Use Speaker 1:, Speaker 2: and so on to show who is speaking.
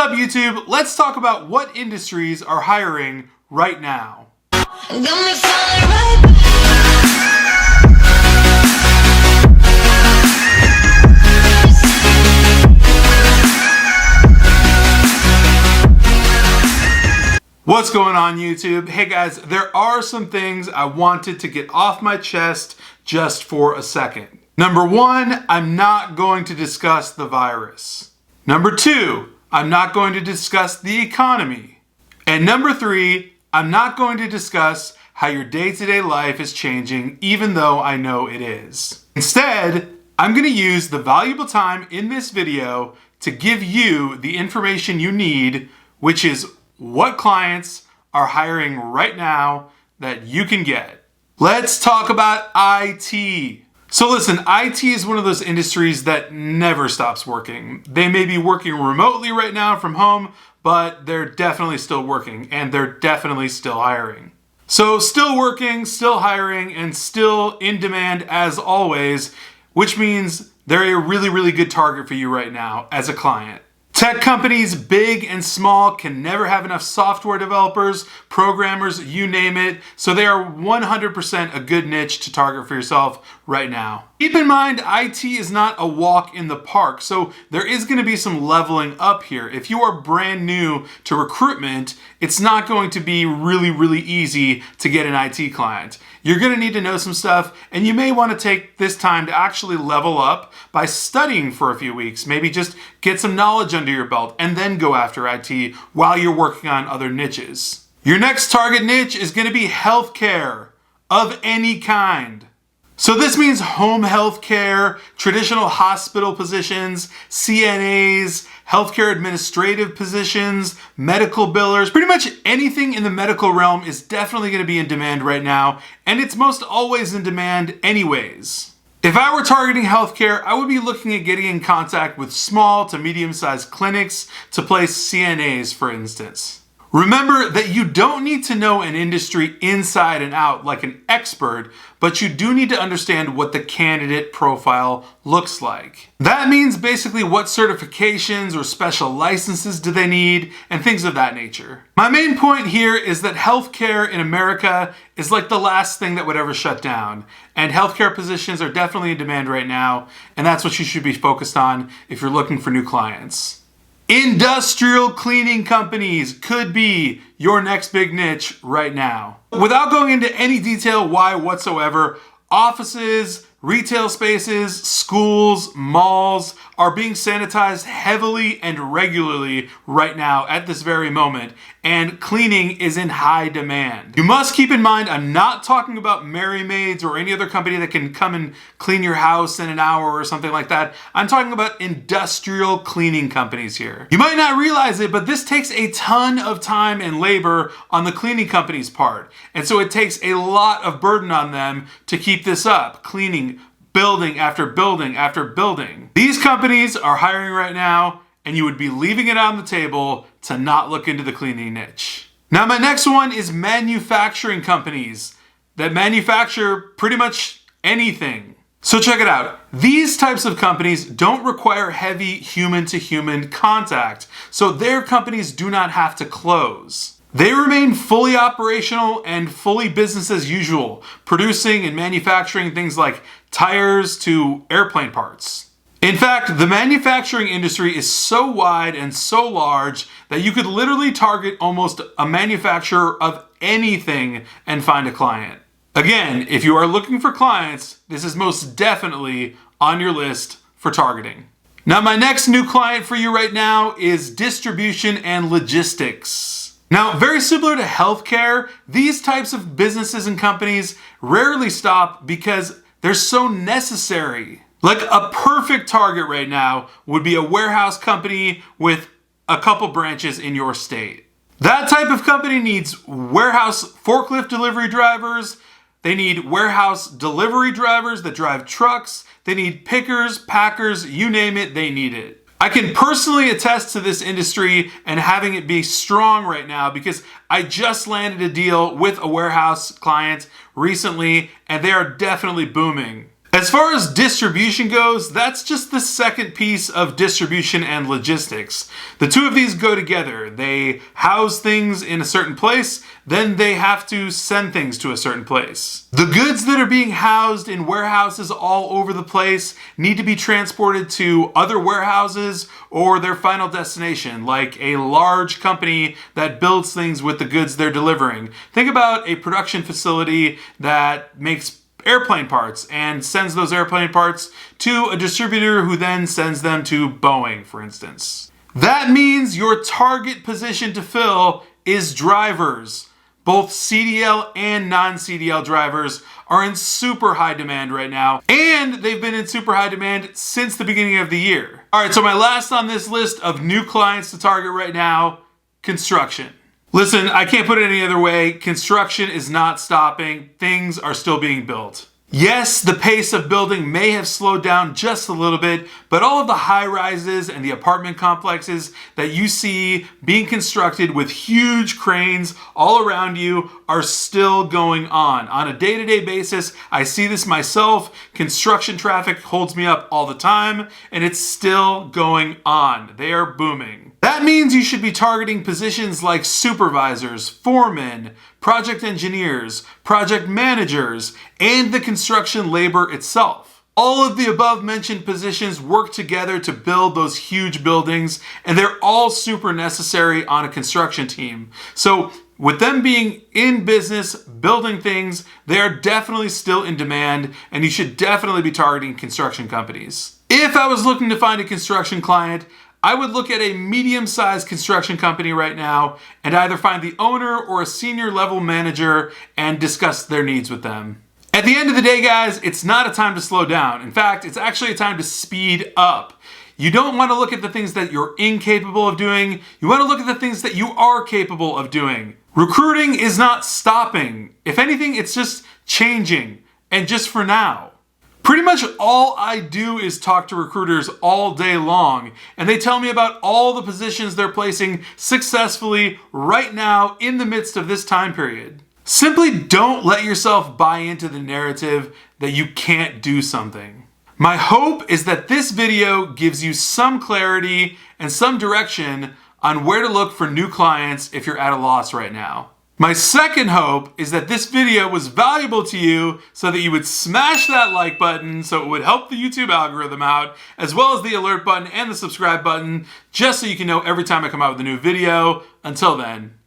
Speaker 1: up, YouTube? Let's talk about what industries are hiring right now. What's going on, YouTube? Hey guys, there are some things I wanted to get off my chest just for a second. Number one, I'm not going to discuss the virus. Number two, I'm not going to discuss the economy. And number three, I'm not going to discuss how your day-to-day life is changing, even though I know it is. Instead, I'm going to use the valuable time in this video to give you the information you need, which is what clients are hiring right now that you can get. Let's talk about IT. So listen, IT is one of those industries that never stops working. They may be working remotely right now from home, but they're definitely still working and they're definitely still hiring. So still working, still hiring, and still in demand as always, which means they're a really, really good target for you right now as a client. Tech companies, big and small, can never have enough software developers, programmers, you name it. So they are 100% a good niche to target for yourself right now. Keep in mind, IT is not a walk in the park. So there is going to be some leveling up here. If you are brand new to recruitment, it's not going to be really, really easy to get an IT client. You're going to need to know some stuff, and you may want to take this time to actually level up by studying for a few weeks. Maybe just get some knowledge under your belt and then go after IT while you're working on other niches. Your next target niche is going to be healthcare of any kind. So this means home health care, traditional hospital positions, CNAs, healthcare administrative positions, medical billers. Pretty much anything in the medical realm is definitely going to be in demand right now, and it's most always in demand anyways. If I were targeting healthcare, I would be looking at getting in contact with small to medium-sized clinics to place CNAs, for instance. Remember that you don't need to know an industry inside and out like an expert, but you do need to understand what the candidate profile looks like. That means basically what certifications or special licenses do they need and things of that nature. My main point here is that healthcare in America is like the last thing that would ever shut down, and healthcare positions are definitely in demand right now, and that's what you should be focused on if you're looking for new clients. Industrial cleaning companies could be your next big niche right now. Without going into any detail why whatsoever, offices, retail spaces, schools, malls are being sanitized heavily and regularly right now at this very moment, and cleaning is in high demand. You must keep in mind, I'm not talking about Merry Maids or any other company that can come and clean your house in an hour or something like that. I'm talking about industrial cleaning companies here. You might not realize it, but this takes a ton of time and labor on the cleaning company's part. And so it takes a lot of burden on them to keep this up, cleaning building after building after building. These companies are hiring right now, and you would be leaving it on the table to not look into the cleaning niche. Now, my next one is manufacturing companies that manufacture pretty much anything. So check it out. These types of companies don't require heavy human-to-human contact, so their companies do not have to close. They remain fully operational and fully business as usual, producing and manufacturing things like tires to airplane parts. In fact, the manufacturing industry is so wide and so large that you could literally target almost a manufacturer of anything and find a client. Again, if you are looking for clients, this is most definitely on your list for targeting. Now, my next new client for you right now is distribution and logistics. Now, very similar to healthcare, these types of businesses and companies rarely stop because they're so necessary. Like a perfect target right now would be a warehouse company with a couple branches in your state. That type of company needs warehouse forklift delivery drivers. They need warehouse delivery drivers that drive trucks. They need pickers, packers, you name it, they need it. I can personally attest to this industry and having it be strong right now because I just landed a deal with a warehouse client recently and they are definitely booming. As far as distribution goes, that's just the second piece of distribution and logistics. The two of these go together. They house things in a certain place, then they have to send things to a certain place. The goods that are being housed in warehouses all over the place need to be transported to other warehouses or their final destination, like a large company that builds things with the goods they're delivering. Think about a production facility that makes airplane parts and sends those airplane parts to a distributor who then sends them to Boeing, for instance. That means your target position to fill is drivers. Both CDL and non-CDL drivers are in super high demand right now, and they've been in super high demand since the beginning of the year. All right, so my last on this list of new clients to target right now, construction. Listen, I can't put it any other way. Construction is not stopping. Things are still being built. Yes, the pace of building may have slowed down just a little bit, but all of the high rises and the apartment complexes that you see being constructed with huge cranes all around you are still going on. On a day-to-day basis, I see this myself. Construction traffic holds me up all the time, and it's still going on. They are booming. That means you should be targeting positions like supervisors, foremen, project engineers, project managers, and the construction labor itself. All of the above mentioned positions work together to build those huge buildings, and they're all super necessary on a construction team. So with them being in business, building things, they are definitely still in demand, and you should definitely be targeting construction companies. If I was looking to find a construction client, I would look at a medium-sized construction company right now and either find the owner or a senior level manager and discuss their needs with them. At the end of the day, guys, it's not a time to slow down. In fact, it's actually a time to speed up. You don't want to look at the things that you're incapable of doing. You want to look at the things that you are capable of doing. Recruiting is not stopping. If anything, it's just changing, and just for now. Pretty much all I do is talk to recruiters all day long, and they tell me about all the positions they're placing successfully right now in the midst of this time period. Simply don't let yourself buy into the narrative that you can't do something. My hope is that this video gives you some clarity and some direction on where to look for new clients if you're at a loss right now. My second hope is that this video was valuable to you so that you would smash that like button so it would help the YouTube algorithm out, as well as the alert button and the subscribe button, just so you can know every time I come out with a new video. Until then,